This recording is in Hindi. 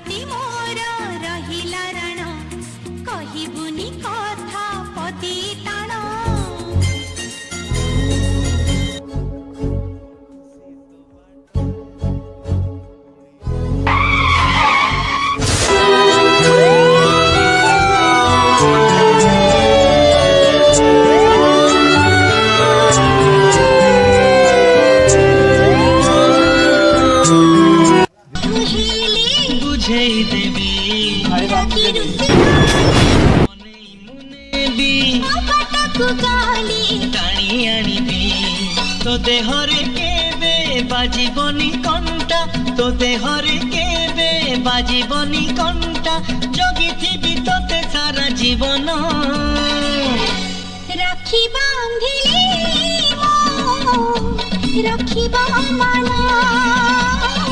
प्रति मोर रहिला राण कहिबुनी कथा पति ताण तो देहरे केबे बाजीबनी कंटा तो देहरे केबे बाजीबनी कंटा जगी थी तोते सारा जीवन राखी बांधिली राखी